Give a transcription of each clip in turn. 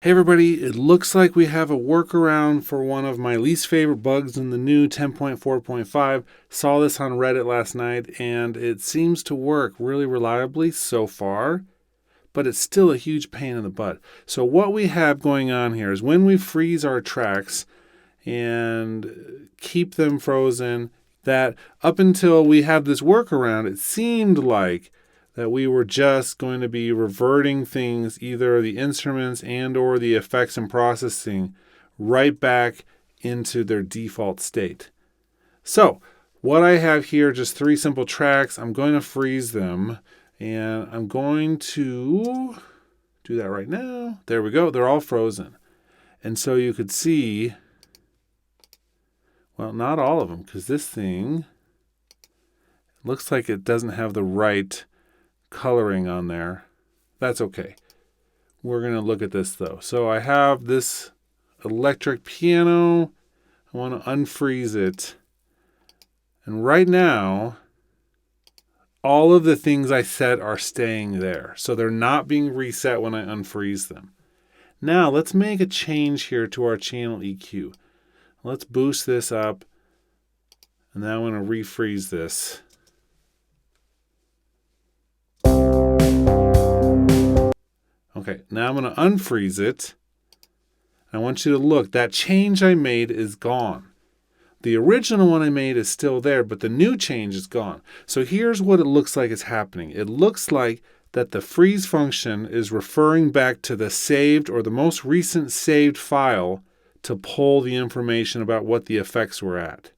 Hey everybody, it looks like we have a workaround for one of my least favorite bugs in the new 10.4.5. Saw this on Reddit last night and it seems to work really reliably so far, but it's still a huge pain in the butt. So what we have going on here is when we freeze our tracks and keep them frozen, that up until we have this workaround, it seemed like that we were just going to be reverting things, either the instruments and or the effects and processing, right back into their default state. So what I have here, just 3 simple tracks. I'm going to freeze them, and I'm going to do that right now. There we go. They're all frozen. And so you could see, well, not all of them, because this thing looks like it doesn't have the right coloring on there. That's okay. We're going to look at this though. So I have this electric piano. I want to unfreeze it. And right now, all of the things I set are staying there. So they're not being reset when I unfreeze them. Now let's make a change here to our channel EQ. Let's boost this up. And then I'm going to refreeze this. Okay, now I'm going to unfreeze it. I want you to look. That change I made is gone. The original one I made is still there, but the new change is gone. So here's what it looks like is happening. It looks like that the freeze function is referring back to the saved or the most recent saved file to pull the information about what the effects were at.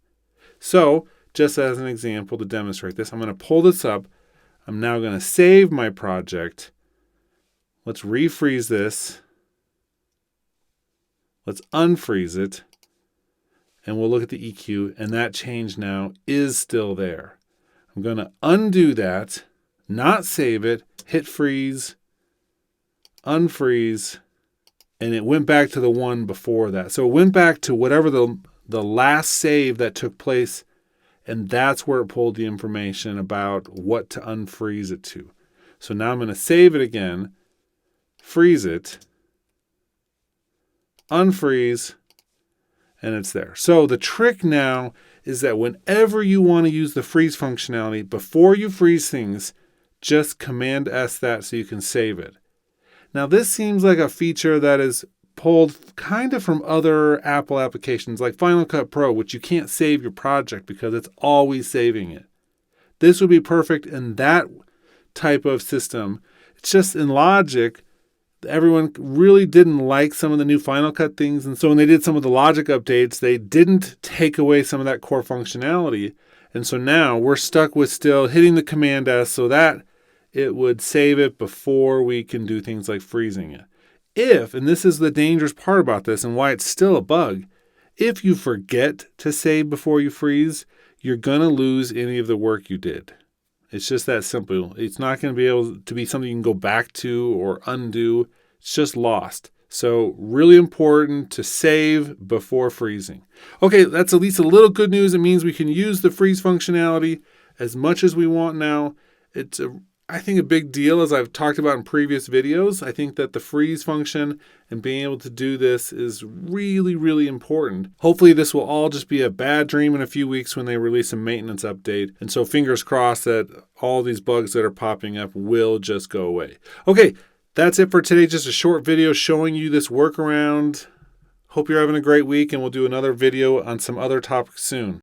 So just as an example to demonstrate this, I'm going to pull this up. I'm now going to save my project. Let's refreeze this. Let's unfreeze it. And we'll look at the EQ, and that change now is still there. I'm going to undo that, not save it, hit freeze, unfreeze, and it went back to the one before that. So it went back to whatever the last save that took place, and that's where it pulled the information about what to unfreeze it to. So now I'm going to save it again, freeze it, unfreeze, and it's there. So the trick now is that whenever you want to use the freeze functionality, before you freeze things, just Command S that so you can save it. Now this seems like a feature that is pulled kind of from other Apple applications like Final Cut Pro, which you can't save your project because it's always saving it. This would be perfect in that type of system. It's just in Logic, everyone really didn't like some of the new Final Cut things. And so when they did some of the Logic updates, they didn't take away some of that core functionality. And so now we're stuck with still hitting the Command S so that it would save it before we can do things like freezing it. If, and this is the dangerous part about this and why it's still a bug, if you forget to save before you freeze, you're going to lose any of the work you did. It's just that simple. It's not going to be able to be something you can go back to or undo. It's just lost. So really important to save before freezing. Okay, that's at least a little good news. It means we can use the freeze functionality as much as we want now. It's I think a big deal, as I've talked about in previous videos. I think that the freeze function and being able to do this is really, really important. Hopefully this will all just be a bad dream in a few weeks when they release a maintenance update. And so fingers crossed that all these bugs that are popping up will just go away. Okay, that's it for today. Just a short video showing you this workaround. Hope you're having a great week, and we'll do another video on some other topics soon.